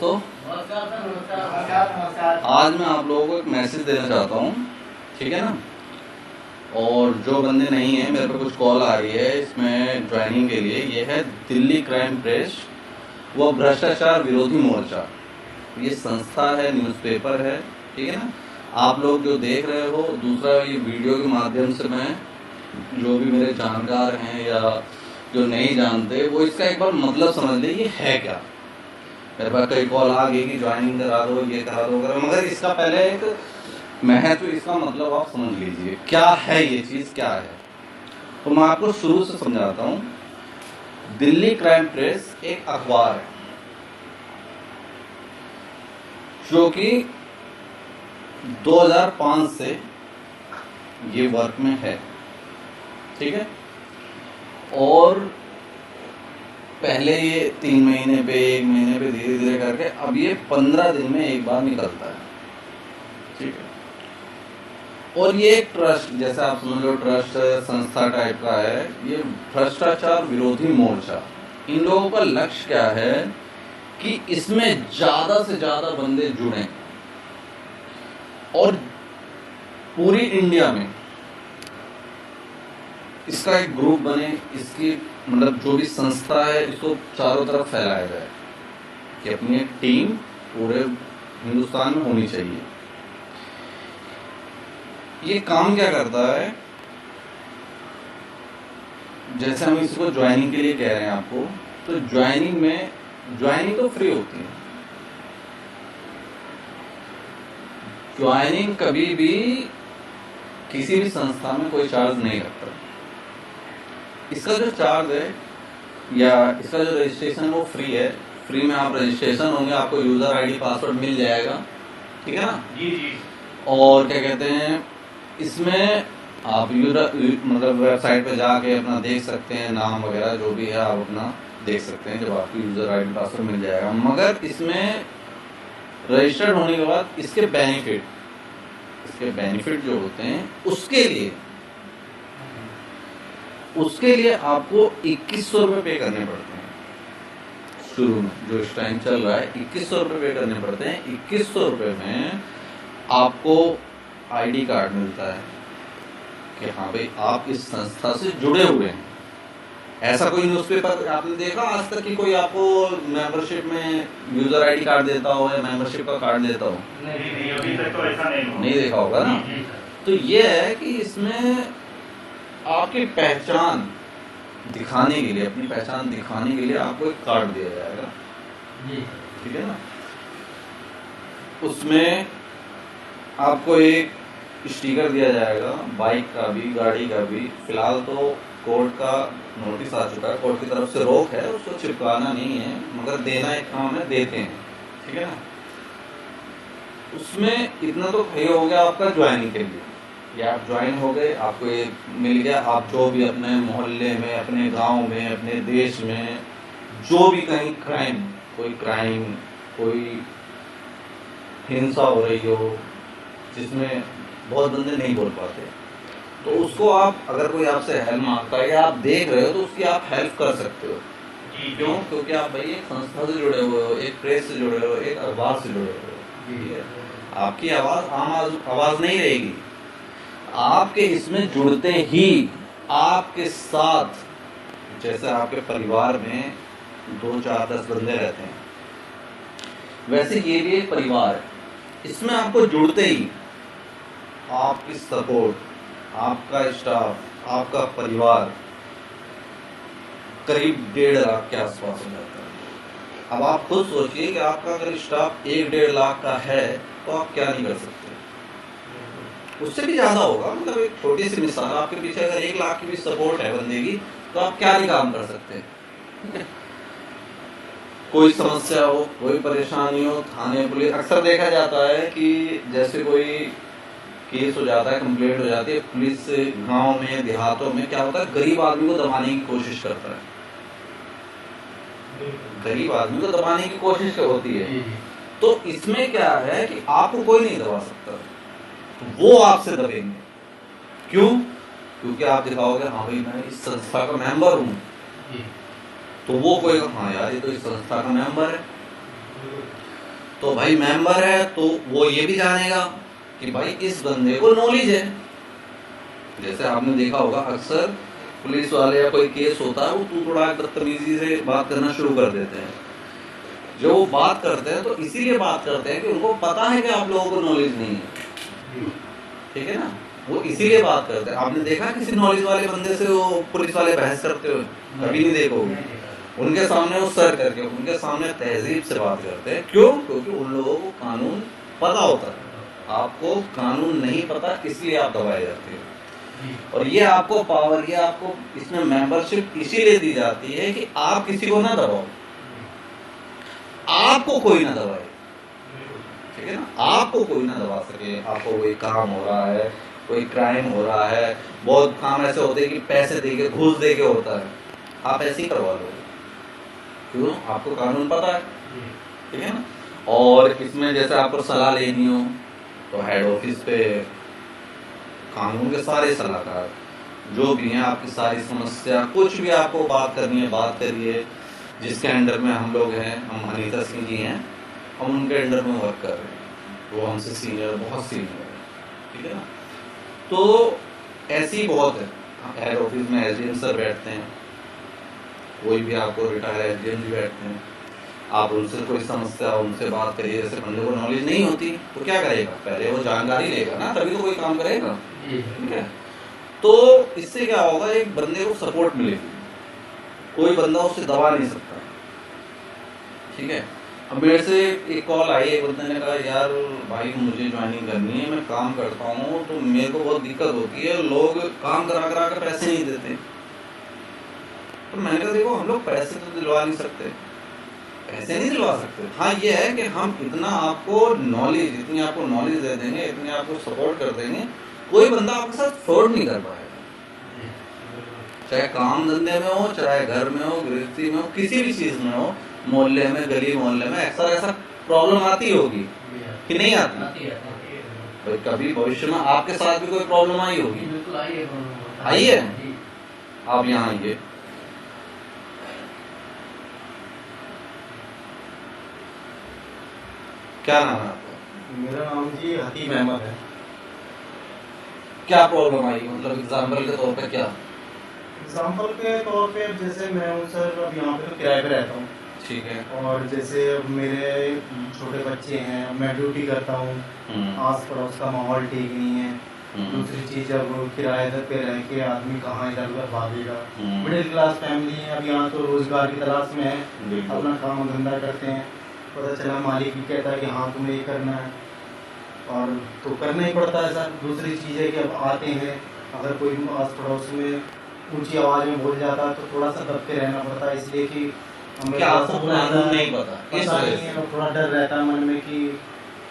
दोस्तों, आज मैं आप लोगों को एक मैसेज देना चाहता हूँ, ठीक है ना। और जो बंदे नहीं हैं, मेरे पे कुछ कॉल आ रही है इसमें ज्वाइनिंग के लिए। ये है दिल्ली क्राइम प्रेस व भ्रष्टाचार विरोधी मोर्चा। ये संस्था है, न्यूज़पेपर है, ठीक है ना। आप लोग जो देख रहे हो, दूसरा ये वीडियो के माध्यम से मैं जो भी मेरे जानकार हैं या जो नहीं जानते वो इसका एक बार मतलब समझ ले, ये है क्या। मेरे पास कई कॉल आ गई कि ज्वाइनिंग करा दो, ये करा दो, मगर इसका पहले एक महत्व, इसका मतलब आप समझ लीजिए क्या है ये चीज़, क्या है। तो मैं आपको शुरू से समझाता हूँ। दिल्ली क्राइम प्रेस एक अखबार है जो कि 2005 से ये वर्क में है, ठीक है। और पहले ये 3 महीने पे, 1 महीने पे, धीरे धीरे करके अब ये 15 दिन में एक बार निकलता है, ठीक है। और ये एक ट्रस्ट, जैसे आप समझ लो ट्रस्ट संस्था टाइप का है। ये भ्रष्टाचार विरोधी मोर्चा, इन लोगों का लक्ष्य क्या है कि इसमें ज्यादा से ज्यादा बंदे जुड़े और पूरी इंडिया में इसका एक ग्रुप बने। इसकी मतलब जो भी संस्था है इसको चारों तरफ फैलाया जाए कि अपनी एक टीम पूरे हिंदुस्तान में होनी चाहिए। ये काम क्या करता है, जैसे हम इसको ज्वाइनिंग के लिए कह रहे हैं आपको, तो ज्वाइनिंग तो फ्री होती है। ज्वाइनिंग कभी भी किसी भी संस्था में कोई चार्ज नहीं लगता। इसका जो चार्ज है या इसका जो रजिस्ट्रेशन वो फ्री है। फ्री में आप रजिस्ट्रेशन होंगे, आपको यूजर आईडी पासवर्ड मिल जाएगा, ठीक है ना जी जी। और क्या कहते हैं, इसमें आप मतलब वेबसाइट पे जाके अपना देख सकते हैं, नाम वगैरह जो भी है आप अपना देख सकते हैं जब आपको यूजर आईडी पासवर्ड मिल जाएगा। मगर इसमें रजिस्टर्ड होने के बाद इसके बेनिफिट जो होते हैं उसके लिए आपको 2100 रुपये पे करने पड़ते हैं। शुरू में जो इस टाइम चल रहा है 2100 रुपये पे करने पड़ते हैं। 2100 रुपये में आपको आईडी कार्ड मिलता है कि हाँ भाई आप इस संस्था से जुड़े हुए हैं। ऐसा कोई न्यूज़पेपर आपने देखा आज तक कि कोई आपको मेंबरशिप में यूजर आईडी कार्ड देता हो या मेंबरशिप का कार्ड देता हो? नहीं, अभी तक तो ऐसा नहीं देखा होगा ना। तो ये है कि इसमें आपकी पहचान दिखाने के लिए, अपनी पहचान दिखाने के लिए आपको एक कार्ड दिया जाएगा, ठीक है ना। उसमें आपको एक स्टिकर दिया जाएगा, बाइक का भी, गाड़ी का भी। फिलहाल तो कोर्ट का नोटिस आ चुका है, कोर्ट की तरफ से रोक है, उसको चिपकाना नहीं है, मगर देना एक काम है, देते हैं, ठीक है ना। उसमें इतना तो सही हो गया आपका ज्वाइनिंग के लिए, या आप ज्वाइन हो गए, आपको ये मिल गया। आप जो भी अपने मोहल्ले में, अपने गांव में, अपने देश में जो भी कहीं कोई हिंसा हो रही हो जिसमें बहुत बंदे नहीं बोल पाते, तो उसको आप, अगर कोई आपसे हेल्प मांगता है या आप देख रहे हो तो उसकी आप हेल्प कर सकते हो। क्यों? क्योंकि आप भाई एक संस्था से जुड़े हुए हो, एक प्रेस से जुड़े हो, एक अखबार से जुड़े हो, ठीक है। आपकी आवाज आम आवाज नहीं रहेगी। आपके इसमें जुड़ते ही आपके साथ, जैसे आपके परिवार में 2, 4, 10 बंदे रहते हैं, वैसे ये भी एक परिवार है। इसमें आपको जुड़ते ही आपकी सपोर्ट, आपका स्टाफ, आपका परिवार करीब 1.5 लाख के आसपास हो जाता है। अब आप खुद सोचिए कि आपका अगर स्टाफ 1-1.5 लाख का है तो आप क्या नहीं कर सकते। उससे भी ज्यादा होगा, मतलब एक छोटी सी मिसाल, आपके पीछे अगर 1 लाख की भी सपोर्ट है बंदे की तो आप क्या नहीं काम कर सकते हैं। कोई समस्या हो, कोई परेशानी हो, थाने पुलिस, अक्सर देखा जाता है कि जैसे कोई केस हो जाता है, कंप्लेंट हो जाती है, पुलिस गांव में, देहातों में क्या होता है, गरीब आदमी को दबाने की कोशिश करता है। गरीब आदमी को दबाने की कोशिश होती है। तो इसमें क्या है कि आपको कोई नहीं दबा सकता, वो आपसे दबेंगे। क्यों? क्योंकि आप दिखाओगे हाँ भाई मैं इस संस्था का मेंबर हूँ, तो वो कोई हाँ यार ये तो इस संस्था का मेंबर है। तो भाई मेंबर है तो वो ये भी जानेगा कि भाई इस बंदे को नॉलेज है। जैसे आपने देखा होगा अक्सर पुलिस वाले या कोई केस होता है वो तू थोड़ा बदतमीजी से बात करना शुरू कर देते हैं। जो वो बात करते हैं तो इसीलिए बात करते हैं कि उनको पता है कि आप लोगों को नॉलेज नहीं है, ठीक है ना, वो इसीलिए बात करते हैं। आपने देखा किसी नॉलेज वाले बंदे से वो पुलिस वाले बहस करते हुए? कभी नहीं देखोगे। उनके सामने वो सर करके उनके सामने तहजीब से बात करते हैं। क्यों? क्योंकि उन लोगों को कानून पता होता है। आपको कानून नहीं पता इसलिए आप दबाए जाते हो। और ये आपको पावर, ये आपको इसमें मेंबरशिप इसीलिए दी जाती है कि आप किसी को ना दबाओ, आपको कोई ना दबाए, ठीक है ना, आपको कोई ना दबा सके। आपको कोई काम हो रहा है, कोई क्राइम हो रहा है, बहुत काम ऐसे होते हैं कि पैसे देके घूस देके होता है, आप ऐसे ही करवा लो। क्यों? आपको कानून पता है, ठीक है ना। और इसमें जैसे आपको सलाह लेनी हो तो हेड ऑफिस पे कानून के सारे सलाहकार जो भी हैं, आपकी सारी समस्या कुछ भी आपको बात करनी है बात करिए। जिसके अंडर में हम लोग हैं, हम अनीता सिंह जी हैं, हम उनके अंडर में वर्क कर रहे हैं। वो हमसे सीनियर, बहुत सीनियर है, ठीक है ना। तो ऐसी बहुत है। हेड ऑफिस में एसडीएम सर बैठते हैं, कोई भी आपको रिटायर एसडीएम भी बैठते हैं। आप उनसे कोई समस्या उनसे बात करिए। जैसे बंदे को नॉलेज नहीं होती तो क्या करेगा? पहले वो जानकारी लेगा ना, तभी तो कोई काम करेगा, ठीक है। तो इससे क्या होगा, एक बंदे को सपोर्ट मिलेगी, कोई बंदा उससे दबा नहीं सकता, ठीक है। अब मेरे से एक कॉल आई, एक बंदे ने कहा यार भाई मुझे ज्वाइनिंग करनी है, मैं काम करता हूँ तो मेरे को बहुत दिक्कत होती है, लोग काम करा करा कर पैसे नहीं देते। तो मैंने कहा देखो हम लोग पैसे तो दिलवा नहीं सकते, पैसे नहीं दिलवा सकते। हाँ ये है कि हम इतना आपको नॉलेज, इतनी आपको नॉलेज दे देंगे, इतनी आपको सपोर्ट कर देंगे, कोई बंदा आपके साथ फ्रॉड नहीं कर पाएगा। चाहे काम धंधे में हो, चाहे घर में हो, गृहस्थी में हो, किसी भी चीज में हो, मोहल्ले में, गली मोहल्ले में अक्सर ऐसा प्रॉब्लम आती होगी कि नहीं आती? भाई कभी भविष्य में आपके साथ भी कोई प्रॉब्लम आई होगी? आई है। आप यहाँ आइए। क्या नाम है आपका? मेरा नाम जी हकीम अहमद है। क्या प्रॉब्लम आई, मतलब एग्जाम्पल के तौर पे क्या? एग्जाम्पल के तौर पे जैसे मैं हूँ सर, अब यहाँ पे तो किराए पे रहता हूँ, ठीक है। और जैसे अब मेरे छोटे बच्चे हैं, मैं ड्यूटी करता हूँ, आस पड़ोस का माहौल ठीक नहीं है। दूसरी चीज, अब किराएदार पे रह के आदमी कहाँ इधर उधर भागेगा। मिडिल क्लास फैमिली है, अब यहाँ तो रोजगार की तलाश में है, अपना काम धंधा करते हैं। पता चला मालिक भी कहता है कि हाँ तुम्हें ये करना है, और तो करना ही पड़ता है सर। दूसरी चीज़ है कि अब आते हैं, अगर कोई आस पड़ोस में ऊंची आवाज़ में बोल जाता है तो थोड़ा सा दब के रहना पड़ता है, इसलिए कि हमें आपको कानून नहीं पता, पता नहीं है, और थोड़ा डर रहता है मन में कि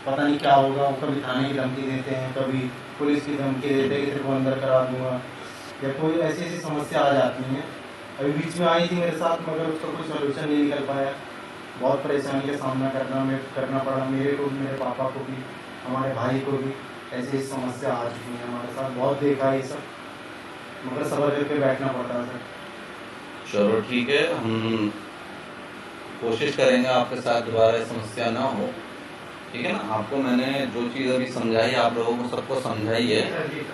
पता नहीं क्या होगा। कभी थाने की धमकी देते हैं, कभी पुलिस की धमकी देते हैं कि तेरे को अंदर करा दूंगा, या कोई ऐसी ऐसी समस्या आ जाती हैं। अभी बीच में आई थी मेरे साथ, मगर उसका कोई सोल्यूशन नहीं निकल पाया। बहुत परेशानी का सामना करना पड़ा मेरे को, मेरे पापा को भी, हमारे भाई को भी। ऐसी समस्या आ चुकी है हमारे साथ, बहुत देखा है ये सब, मगर सबर करके बैठना पड़ता है सर। चलो ठीक है, हम कोशिश करेंगे आपके साथ दोबारा समस्या ना हो, ठीक है ना। आपको मैंने जो चीज़ अभी समझाई, आप लोगों को सबको समझाई है,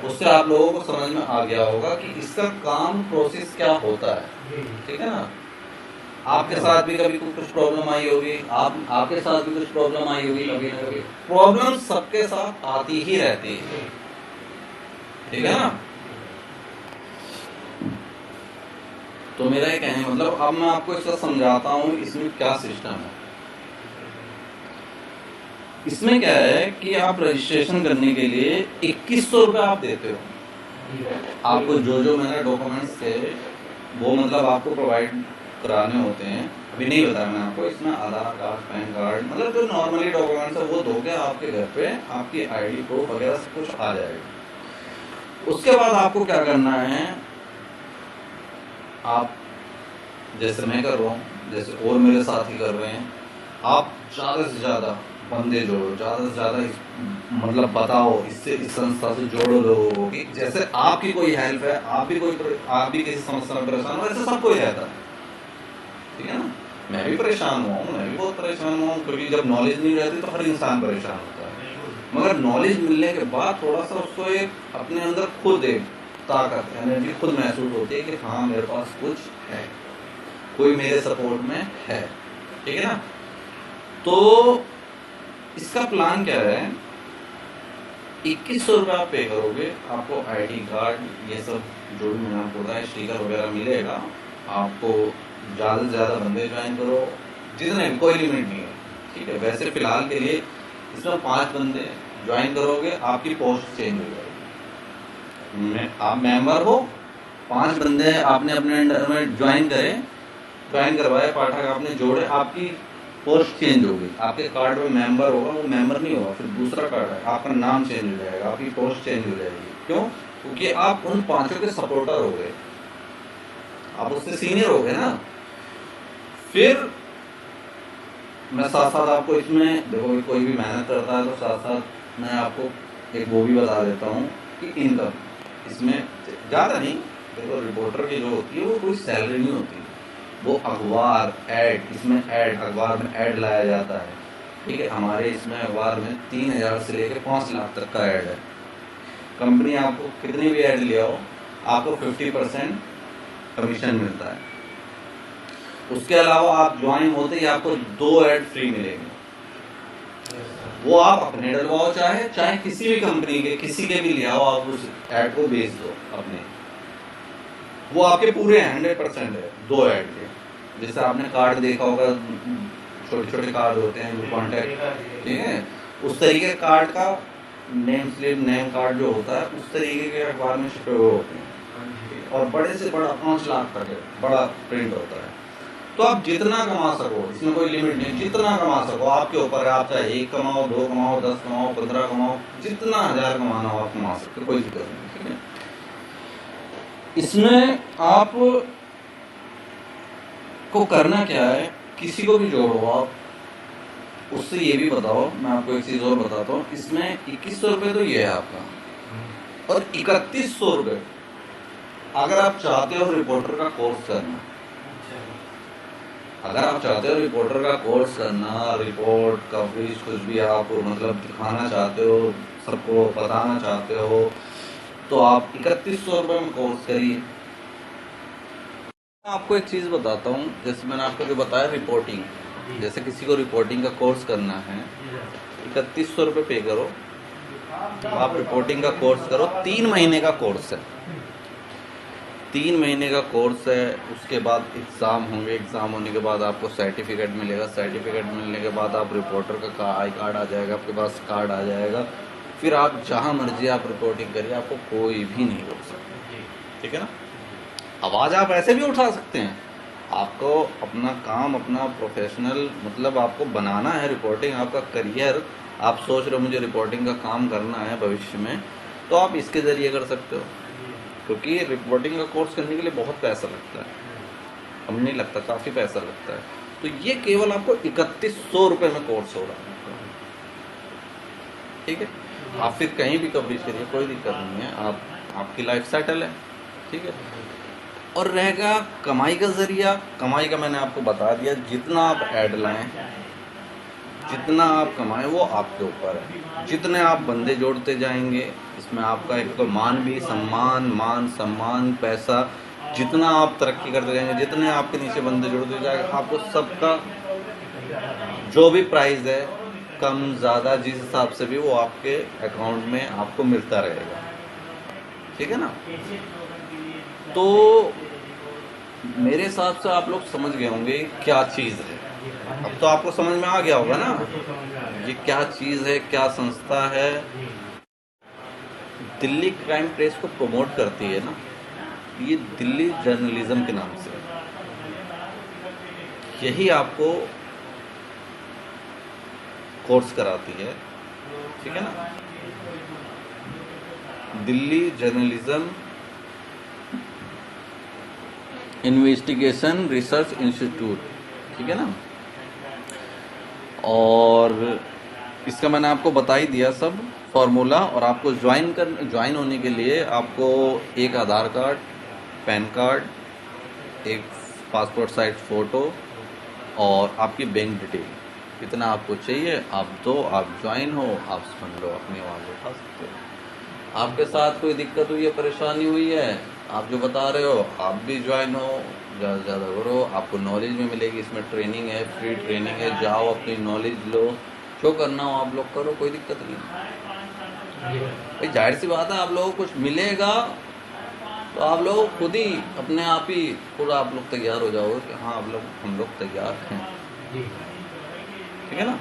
उससे आप लोगों को समझ में आ गया होगा कि इसका काम प्रोसेस क्या होता है, ठीक है ना। आपके साथ भी कभी कुछ प्रॉब्लम आई होगी, आपके साथ भी कुछ प्रॉब्लम आई होगी, कभी ना कभी प्रॉब्लम सबके साथ आती ही रहती है, ठीक है ना। तो मेरा ये कहने मतलब, अब मैं आपको इसका समझाता हूँ इसमें क्या सिस्टम है। इसमें क्या है कि आप रजिस्ट्रेशन करने के लिए 2100 रुपये आप देते हो। आपको जो मैंने डॉक्यूमेंट्स थे वो मतलब आपको प्रोवाइड कराने होते हैं। अभी नहीं बताया मैं आपको, इसमें आधार कार्ड, पैन कार्ड, मतलब जो नॉर्मली डॉक्यूमेंट्स है वो दोगे, आपके घर पे आपकी आईडी प्रूफ वगैरह सब कुछ आ जाएगा। उसके बाद आपको क्या करना है, आप जैसे मैं कर रहा हूँ, जैसे और मेरे साथी कर रहे हैं, आप ज़्यादा से ज़्यादा बंदे जोड़ो, ज़्यादा से ज़्यादा मतलब बताओ, इससे इस संस्था से जोड़ो लोगों को कि जैसे आपकी कोई हेल्प है, आप भी किसी समस्या में परेशान हो, ऐसे सब कोई रहता है, ठीक है ना। मैं भी परेशान हुआ हूँ, मैं भी बहुत परेशान हुआ हूँ, क्योंकि जब नॉलेज नहीं रहती तो हर इंसान परेशान होता है। मगर नॉलेज मिलने के बाद थोड़ा सा उसको एक अपने अंदर खुद एक ताकत, एनर्जी खुद महसूस होती है कि हाँ मेरे पास कुछ है, कोई मेरे सपोर्ट में है, ठीक है ना। तो इसका प्लान क्या है, 2100 रुपये आप पे करोगे, आपको ID कार्ड ये सब जो भी मैंने आपको बताया स्टिकर वगैरह मिलेगा। आपको ज़्यादा से ज़्यादा बंदे ज्वाइन करो, जितने, कोई लिमिट नहीं है, ठीक है। वैसे फिलहाल के लिए इसमें 5 बंदे ज्वाइन करोगे, आपकी पोस्ट चेंज हो जाएगी। आप मेंबर हो, 5 बंदे आपने अपने अंडर में ज्वाइन करवाए, पाठक आपने जोड़े, आपकी पोस्ट चेंज होगी, आपके कार्ड में मेंबर होगा, वो मेंबर नहीं होगा, फिर दूसरा कार्ड है, आपका नाम चेंज हो जाएगा, आपकी पोस्ट चेंज हो जाएगी। क्यों? क्योंकि आप उन 5 के सपोर्टर हो गए, आप उससे सीनियर हो गए ना। फिर मैं साथ साथ आपको इसमें देखो, कोई भी मेहनत करता है तो साथ साथ मैं आपको एक वो भी बता देता हूँ कि इनकम इसमें ज़्यादा नहीं। देखो रिपोर्टर की जो होती है वो कोई सैलरी नहीं होती, वो अखबार ऐड, इसमें ऐड, अखबार में ऐड लाया जाता है, ठीक है। हमारे इसमें अखबार में 3000 से लेकर 5 लाख तक का ऐड है। कंपनी आपको कितनी भी ऐड ले आओ, आपको 50% कमीशन मिलता है। उसके अलावा आप ज्वाइन होते ही आपको 2 ऐड फ्री मिलेंगे, वो आप अपने डलवाओ, चाहे किसी भी कंपनी के किसी के भी ले आओ, आप उस ऐड को बेच दो अपने, वो आपके पूरे 100% है 2 ऐड के। जैसे आपने कार्ड देखा होगा, छोटे छोटे कार्ड होते हैं कॉन्टैक्ट, ठीक है, उस तरीके कार्ड का नेम स्लिप, नेम कार्ड जो होता है उस तरीके के अखबार में छपे हुए होते हैं, और बड़े से बड़ा 5 लाख तक है, बड़ा प्रिंट होता है। तो आप जितना कमा सको, इसमें कोई लिमिट नहीं, जितना कमा सको आपके ऊपर है। आप चाहे 1 कमाओ, 2 कमाओ, 10 कमाओ, 15 कमाओ, जितना 1000 कमाना हो आप कमा सकते, कोई दिक्कत नहीं, ठीक है। इसमें आप को करना क्या है, किसी को भी जोड़ो आप, उससे ये भी बताओ। मैं आपको एक चीज और बताता हूँ, इसमें 2100 रुपये तो ये है आपका, और 3100 रुपये अगर आप चाहते हो रिपोर्टर का कोर्स करना, अगर आप चाहते हो रिपोर्टर का कोर्स करना, रिपोर्ट कवरेज कुछ भी आप मतलब दिखाना चाहते हो, सबको बताना चाहते हो, तो आप 3100 रुपये में कोर्स करिए। आपको एक चीज़ बताता हूँ, जैसे मैंने आपको जो बताया रिपोर्टिंग, जैसे किसी को रिपोर्टिंग का कोर्स करना है, 3100 रुपये पे करो, आप रिपोर्टिंग का कोर्स करो। 3 महीने का कोर्स है, 3 महीने का कोर्स है। उसके बाद एग्ज़ाम होंगे, एग्ज़ाम होने के बाद आपको सर्टिफिकेट मिलेगा, सर्टिफिकेट मिलने के बाद आप रिपोर्टर का आई कार्ड आ जाएगा, आपके पास कार्ड आ जाएगा। फिर आप जहाँ मर्जी आप रिपोर्टिंग करिए, आपको कोई भी नहीं रोक सकता, ठीक है ना। आवाज़ आप ऐसे भी उठा सकते हैं, आपको अपना काम, अपना प्रोफेशनल मतलब आपको बनाना है, रिपोर्टिंग आपका करियर, आप सोच रहे हो मुझे रिपोर्टिंग का काम करना है भविष्य में, तो आप इसके ज़रिए कर सकते हो। क्योंकि रिपोर्टिंग का कोर्स करने के लिए बहुत पैसा लगता है, हम नहीं लगता, काफ़ी पैसा लगता है। तो ये केवल आपको 3100 रुपये में कोर्स हो रहा है, ठीक है। आप फिर कहीं भी कवरेज करिए, कोई दिक्कत नहीं है, आपकी लाइफ सेटल है, ठीक है। और रहेगा कमाई का ज़रिया, कमाई का मैंने आपको बता दिया, जितना आप ऐड लाएं, जितना आप कमाएं वो आपके ऊपर है। जितने आप बंदे जोड़ते जाएंगे, इसमें आपका एक तो मान सम्मान, पैसा, जितना आप तरक्की करते जाएंगे, जितने आपके नीचे बंदे जोड़ते जाएंगे, आपको सबका जो भी प्राइस है, कम ज़्यादा जिस हिसाब से भी, वो आपके अकाउंट में आपको मिलता रहेगा, ठीक है ना। तो मेरे हिसाब से आप लोग समझ गए होंगे क्या चीज़ है, अब तो आपको समझ में आ गया होगा ना ये क्या चीज़ है, क्या संस्था है। दिल्ली क्राइम प्रेस को प्रमोट करती है ना, ये दिल्ली जर्नलिज्म के नाम से, यही आपको कोर्स कराती है, ठीक है ना। Delhi journalism investigation research institute, ठीक है ना। और इसका मैंने आपको बता ही दिया सब फॉर्मूला। और आपको ज्वाइन होने के लिए आपको एक आधार कार्ड, पैन कार्ड, एक पासपोर्ट साइज फ़ोटो, और आपकी बैंक डिटेल, कितना आपको चाहिए आप दो, आप ज्वाइन हो, आप समझ लो अपनी आवाज़ उठा सकते हो। आपके साथ कोई दिक्कत हुई है, परेशानी हुई है, आप जो बता रहे हो आप भी ज्वाइन हो, ज़्यादा से ज़्यादा करो, आपको नॉलेज में मिलेगी। इसमें ट्रेनिंग है, फ्री ट्रेनिंग है, जाओ अपनी नॉलेज लो, जो करना हो आप लोग करो, कोई दिक्कत नहीं है भाई। जाहिर सी बात है, आप लोगों को कुछ मिलेगा तो आप लोग खुद ही अपने आप ही खुद आप लोग तैयार हो जाओगे कि हाँ हम लोग तैयार हैं, ठीक है ना।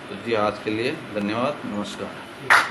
तो जी आज के लिए धन्यवाद, नमस्कार।